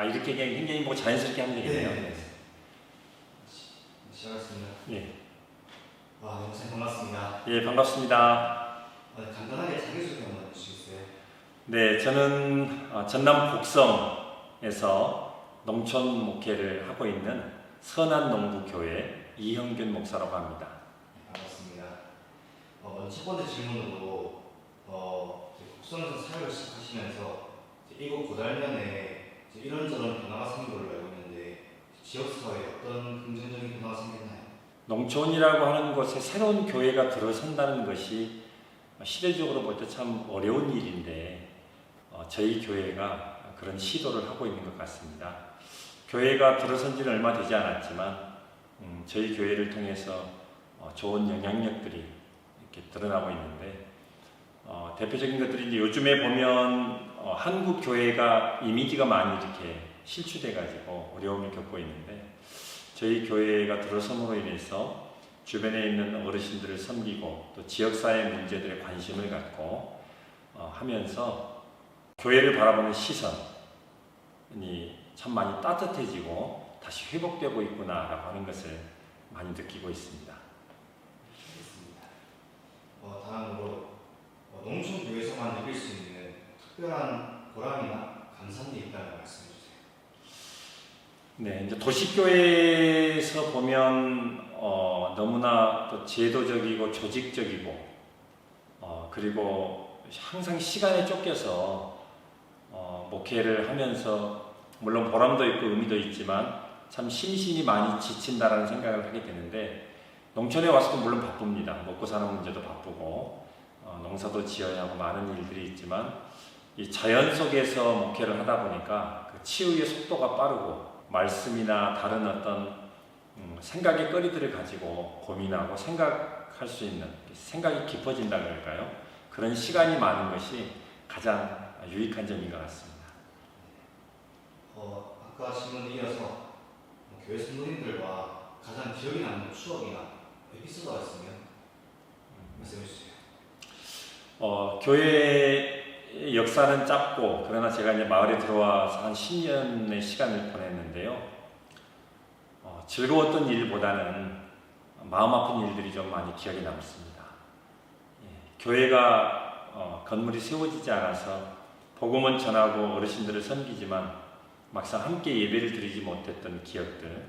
이렇게 그냥 굉장히 뭐 자연스럽게 하면 되겠네요. 네. 시작하겠습니다. 예. 선생님 반갑습니다. 예, 반갑습니다. 간단하게 자기소개 한번 해주시겠어요? 네, 저는 전남 곡성에서 농촌 목회를 하고 있는 선한농부교회 이형균 목사라고 합니다. 반갑습니다. 첫 번째 질문으로 곡성에서 사역을 시작하시면서 이곳 고달면에 이런저런 변화가 생긴 걸로 알고 있는데 지역사회에 어떤 긍정적인 변화가 생겼나요? 농촌이라고 하는 곳에 새로운 교회가 들어선다는 것이 시대적으로 볼 때 참 어려운 일인데 저희 교회가 그런 시도를 하고 있는 것 같습니다. 교회가 들어선 지는 얼마 되지 않았지만 저희 교회를 통해서 좋은 영향력들이 이렇게 드러나고 있는데 대표적인 것들이 이제 요즘에 보면 한국 교회가 이미지가 많이 이렇게 실추돼 가지고 어려움을 겪고 있는데 저희 교회가 들어섬으로 인해서 주변에 있는 어르신들을 섬기고 또 지역사회 문제들에 관심을 갖고 하면서 교회를 바라보는 시선이 참 많이 따뜻해지고 다시 회복되고 있구나라고 하는 것을 많이 느끼고 있습니다. 알겠습니다. 다음으로 농촌교회에서만 느낄 수 있는 특별한 보람이나 감사한 게 있다면 말씀해 주세요. 네, 이제 도시교회에서 보면 너무나 또 제도적이고 조직적이고 그리고 항상 시간에 쫓겨서 목회를 하면서 물론 보람도 있고 의미도 있지만 참 심신이 많이 지친다라는 생각을 하게 되는데 농촌에 와서도 물론 바쁩니다. 먹고 사는 문제도 바쁘고 농사도 지어야 하고 많은 일들이 있지만 이 자연 속에서 목회를 하다 보니까 그 치유의 속도가 빠르고 말씀이나 다른 어떤 생각의 거리들을 가지고 고민하고 생각할 수 있는 생각이 깊어진다 그럴까요? 그런 시간이 많은 것이 가장 유익한 점인 것 같습니다. 아까 질문에 이어서 교회 성도님들과 가장 기억에 남는 추억이나 에피소드가 있으면 말씀해 주세요. 교회의 역사는 짧고 그러나 제가 이제 마을에 들어와서 한 10년의 시간을 보냈는데요. 즐거웠던 일보다는 마음 아픈 일들이 좀 많이 기억에 남습니다. 교회가 건물이 세워지지 않아서 복음은 전하고 어르신들을 섬기지만 막상 함께 예배를 드리지 못했던 기억들,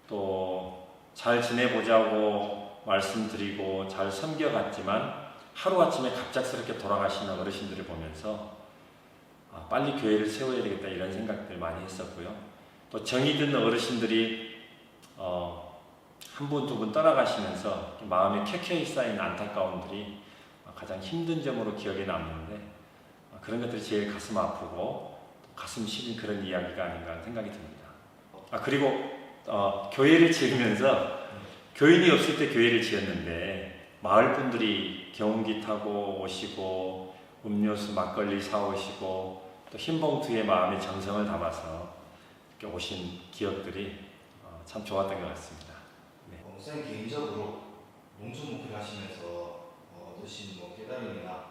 또 잘 지내보자고 말씀드리고 잘 섬겨갔지만 하루아침에 갑작스럽게 돌아가시는 어르신들을 보면서 빨리 교회를 세워야 되겠다 이런 생각들 많이 했었고요. 또 정이 든 어르신들이 한 분, 두 분 떠나가시면서 마음에 켜켜이 쌓인 안타까움들이 가장 힘든 점으로 기억에 남는데 그런 것들이 제일 가슴 아프고 가슴 시린 그런 이야기가 아닌가 하는 생각이 듭니다. 그리고 교회를 지으면서 교인이 없을 때 교회를 지었는데 마을 분들이 경운기 타고 오시고 음료수 막걸리 사오시고 또 흰 봉투에 마음의 정성을 담아서 이렇게 오신 기억들이 참 좋았던 것 같습니다. 네. 선생님 개인적으로 농촌 목회를 하시면서 얻으신 깨달음이나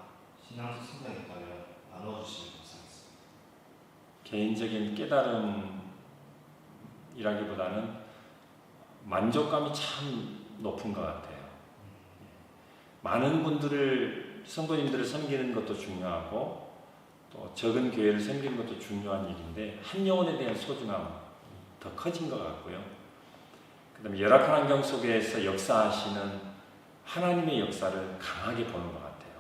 신앙적 성장이 있다면 나눠주시면 감사하겠습니다. 개인적인 깨달음이라기보다는 만족감이 참 높은 것 같아요. 많은 분들을 성도님들을 섬기는 것도 중요하고 또 적은 교회를 섬기는 것도 중요한 일인데 한 영혼에 대한 소중함이 더 커진 것 같고요. 그 다음에 열악한 환경 속에서 역사하시는 하나님의 역사를 강하게 보는 것 같아요.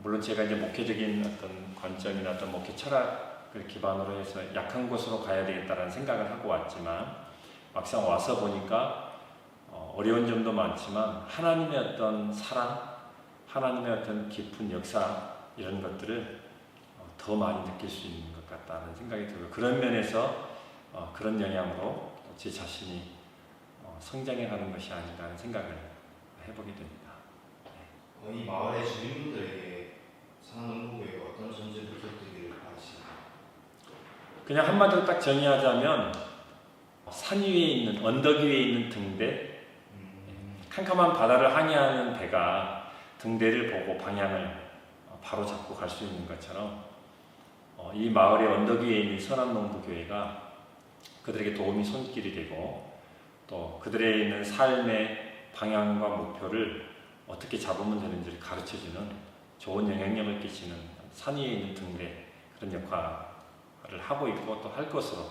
물론 제가 이제 목회적인 어떤 관점이나 어떤 목회 철학을 기반으로 해서 약한 곳으로 가야 되겠다는 생각을 하고 왔지만 막상 와서 보니까 어려운 점도 많지만 하나님의 어떤 사랑, 하나님의 어떤 깊은 역사 이런 것들을 더 많이 느낄 수 있는 것 같다는 생각이 들고 그런 면에서 그런 영향으로 제 자신이 성장해가는 것이 아닌가 하는 생각을 해보게 됩니다. 이 마을의 주민분들에게 선한농부교회가 어떤 존재를 부탁드리기를 바라시나요? 그냥 한마디로 딱 정의하자면 산 위에 있는 언덕 위에 있는 등대, 캄캄한 바다를 항해하는 배가 등대를 보고 방향을 바로 잡고 갈 수 있는 것처럼 이 마을의 언덕 위에 있는 선암농부교회가 그들에게 도움이 손길이 되고 또 그들의 있는 삶의 방향과 목표를 어떻게 잡으면 되는지를 가르쳐주는 좋은 영향력을 끼치는 산 위에 있는 등대 그런 역할을 하고 있고 또 할 것으로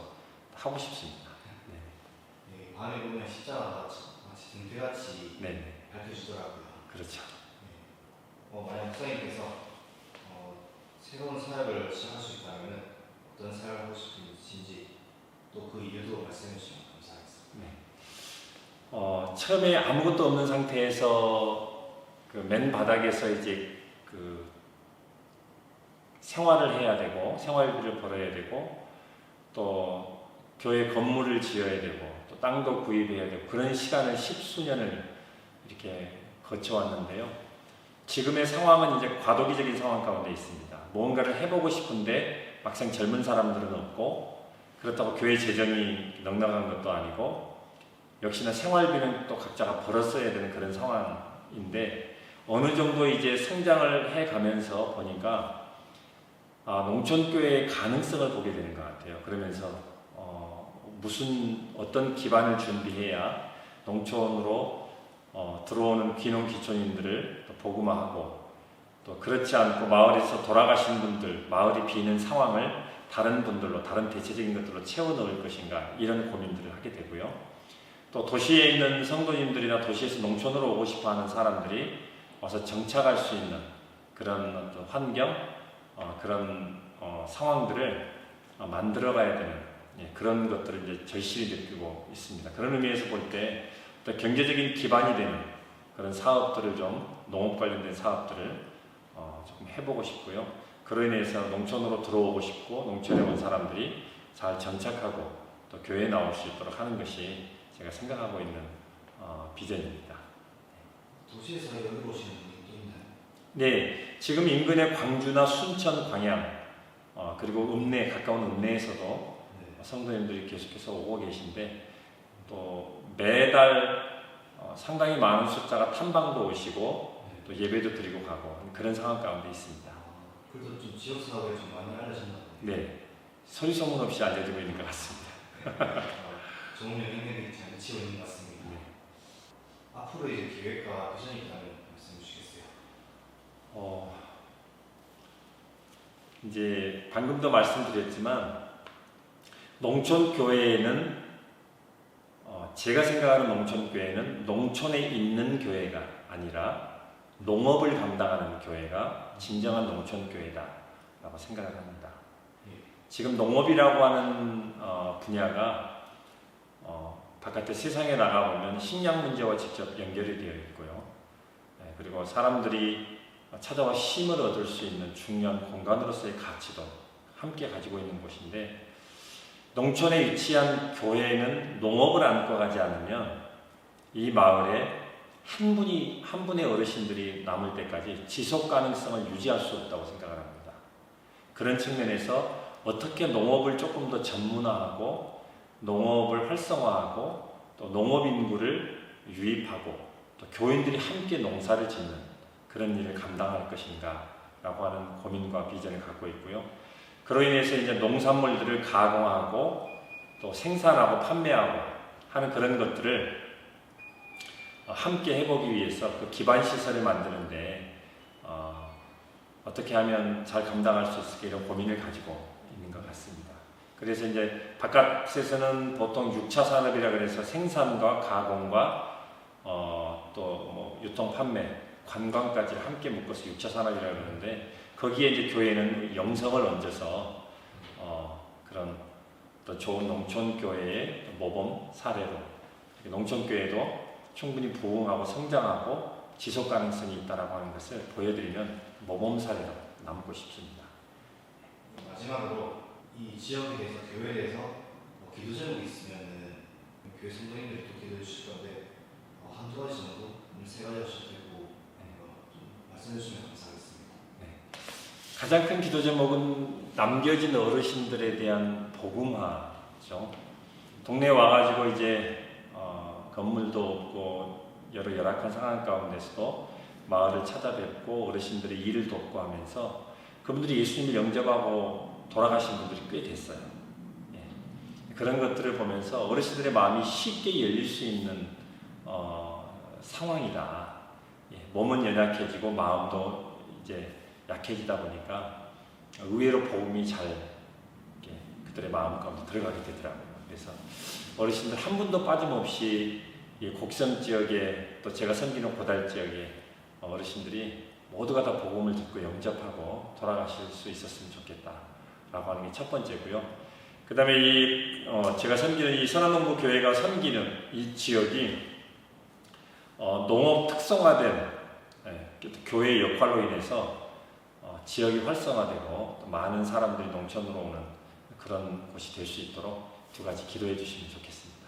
하고 싶습니다. 네, 밤에 보면 십자가가 마치 등대같이 네, 밝혀지더라고요. 그렇죠. 만약 목사님께서 새로운 사역을 시작할 수 있다면 어떤 사역을 하고 싶으신지 또 그 이유도 말씀해 주시면 감사하겠습니다. 처음에 아무것도 없는 상태에서 그 맨 바닥에서 이제 그 생활을 해야 되고 생활비를 벌어야 되고 또 교회 건물을 지어야 되고 또 땅도 구입해야 되고 그런 시간을 십수년을 이렇게 거쳐왔는데요. 지금의 상황은 이제 과도기적인 상황 가운데 있습니다. 무언가를 해보고 싶은데 막상 젊은 사람들은 없고 그렇다고 교회 재정이 넉넉한 것도 아니고 역시나 생활비는 또 각자가 벌었어야 되는 그런 상황인데 어느 정도 이제 성장을 해가면서 보니까 농촌교회의 가능성을 보게 되는 것 같아요. 그러면서 어떤 기반을 준비해야 농촌으로 들어오는 귀농 귀촌인들을 또 복음화하고 또 그렇지 않고 마을에서 돌아가신 분들, 마을이 비는 상황을 다른 분들로, 다른 대체적인 것들로 채워 넣을 것인가 이런 고민들을 하게 되고요. 또 도시에 있는 성도님들이나 도시에서 농촌으로 오고 싶어하는 사람들이 와서 정착할 수 있는 그런 어떤 환경, 그런 상황들을 만들어가야 되는 그런 것들을 이제 절실히 느끼고 있습니다. 그런 의미에서 볼 때 경제적인 기반이 되는 그런 사업들을 좀 농업 관련된 사업들을 조금 해보고 싶고요. 그로 인해서 농촌으로 들어오고 싶고 농촌에 온 사람들이 잘 정착하고 또 교회에 나올 수 있도록 하는 것이 제가 생각하고 있는 비전입니다. 도시에서 여기로 오시는 분이 또 있나요? 네, 지금 인근의 광주나 순천, 광양 그리고 읍내, 가까운 읍내에서도 성도님들이 계속해서 오고 계신데 또 매달 상당히 많은 숫자가 탐방도 오시고 또 예배도 드리고 가고 그런 상황 가운데 있습니다. 그래도 좀 지역 사회에 좀 많이 알려졌나 봐요. 네, 소리 소문 없이 알려지고 있는 것 같습니다. 좋은 영향력이 잘 미치고 있는 것 같습니다. 네. 앞으로 이제 계획과 비전이 있다면 말씀해 주시겠어요? 이제 방금도 말씀드렸지만 농촌 교회에는 제가 생각하는 농촌 교회는 농촌에 있는 교회가 아니라 농업을 감당하는 교회가 진정한 농촌 교회다라고 생각을 합니다. 지금 농업이라고 하는 분야가 바깥에 세상에 나가보면 식량 문제와 직접 연결이 되어 있고요. 그리고 사람들이 찾아와 쉼을 얻을 수 있는 중요한 공간으로서의 가치도 함께 가지고 있는 곳인데 농촌에 위치한 교회는 농업을 안고 가지 않으면 이 마을에 한 분의 어르신들이 남을 때까지 지속 가능성을 유지할 수 없다고 생각을 합니다. 그런 측면에서 어떻게 농업을 조금 더 전문화하고 농업을 활성화하고 또 농업 인구를 유입하고 또 교인들이 함께 농사를 짓는 그런 일을 감당할 것인가 라고 하는 고민과 비전을 갖고 있고요. 그로 인해서 이제 농산물들을 가공하고 또 생산하고 판매하고 하는 그런 것들을 함께 해보기 위해서 그 기반 시설을 만드는데 어떻게 하면 잘 감당할 수 있을까 이런 고민을 가지고 있는 것 같습니다. 그래서 이제 바깥에서는 보통 6차 산업이라 그래서 생산과 가공과 또 뭐 유통 판매, 관광까지 함께 묶어서 6차 산업이라 그러는데 거기에 이제 교회는 영성을 얹어서 그런 또 좋은 농촌 교회의 모범 사례로 농촌 교회도 충분히 부흥하고 성장하고 지속 가능성이 있다라고 하는 것을 보여드리면 모범 사례로 남고 싶습니다. 마지막으로 이 지역에 대해서 교회에 대해서 기도 제목이 있으면은 교회 성도님들이 또 기도해 주실 건데 한두 가지 정도, 세 가지 하셔도 되고 좀 말씀해 주시면 감사하겠습니다. 가장 큰 기도 제목은 남겨진 어르신들에 대한 복음화죠. 동네에 와가지고 이제 건물도 없고 여러 열악한 상황 가운데서도 마을을 찾아뵙고 어르신들의 일을 돕고 하면서 그분들이 예수님을 영접하고 돌아가신 분들이 꽤 됐어요. 예. 그런 것들을 보면서 어르신들의 마음이 쉽게 열릴 수 있는 상황이다. 예. 몸은 연약해지고 마음도 이제 약해지다 보니까 의외로 복음이 잘 이렇게 그들의 마음 가운데 들어가게 되더라고요. 그래서 어르신들 한 분도 빠짐없이 이 곡성 지역에 또 제가 섬기는 고달 지역에 어르신들이 모두가 다 복음을 듣고 영접하고 돌아가실 수 있었으면 좋겠다라고 하는 게 첫 번째고요. 그 다음에 제가 섬기는 이 선한농구 교회가 섬기는 이 지역이 농업 특성화된 교회의 역할로 인해서 지역이 활성화되고 또 많은 사람들이 농촌으로 오는 그런 곳이 될 수 있도록 두 가지 기도해 주시면 좋겠습니다.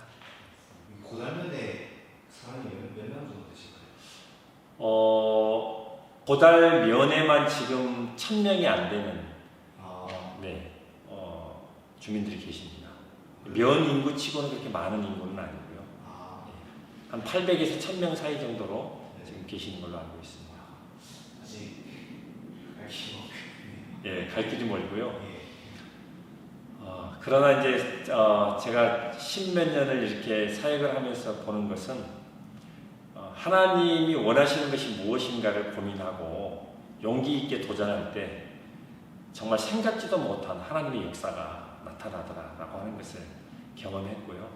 고달면에 사람이 몇 명 정도 되실까요? 고달 면에만 지금 1,000명이 안 되는 주민들이 계십니다. 면 인구 치고는 그렇게 많은 인구는 아니고요. 한 800에서 1,000명 사이 정도로 지금 계시는 걸로 알고 있습니다. 아직 갈 길이 예, 갈 길이 멀고요. 예. 그러나 이제 제가 10몇 년을 이렇게 사역을 하면서 보는 것은 하나님이 원하시는 것이 무엇인가를 고민하고 용기 있게 도전할 때 정말 생각지도 못한 하나님의 역사가 나타나더라라고 하는 것을 경험했고요.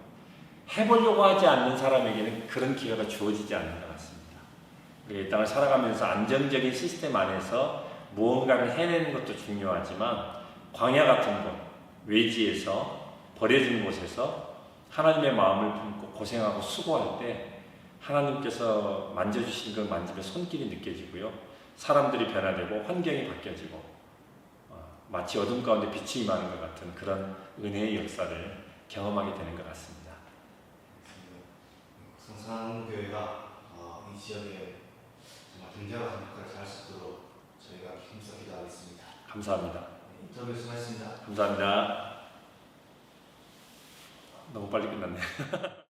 해보려고 하지 않는 사람에게는 그런 기회가 주어지지 않는 것 같습니다. 이 땅을 살아가면서 안정적인 시스템 안에서 무언가를 해내는 것도 중요하지만 광야 같은 곳, 외지에서 버려진 곳에서 하나님의 마음을 품고 고생하고 수고할 때 하나님께서 만져주신 그 만짐의 손길이 느껴지고요. 사람들이 변화되고 환경이 바뀌어지고 마치 어둠 가운데 빛이 임하는 것 같은 그런 은혜의 역사를 경험하게 되는 것 같습니다. 성산교회가 이 지역에 정말 등대와 같은 역할을 잘 할 수 있도록 저희가 힘써 기도하겠습니다. 감사합니다. 네, 인터뷰 수고하셨습니다. 감사합니다. 너무 빨리 끝났네.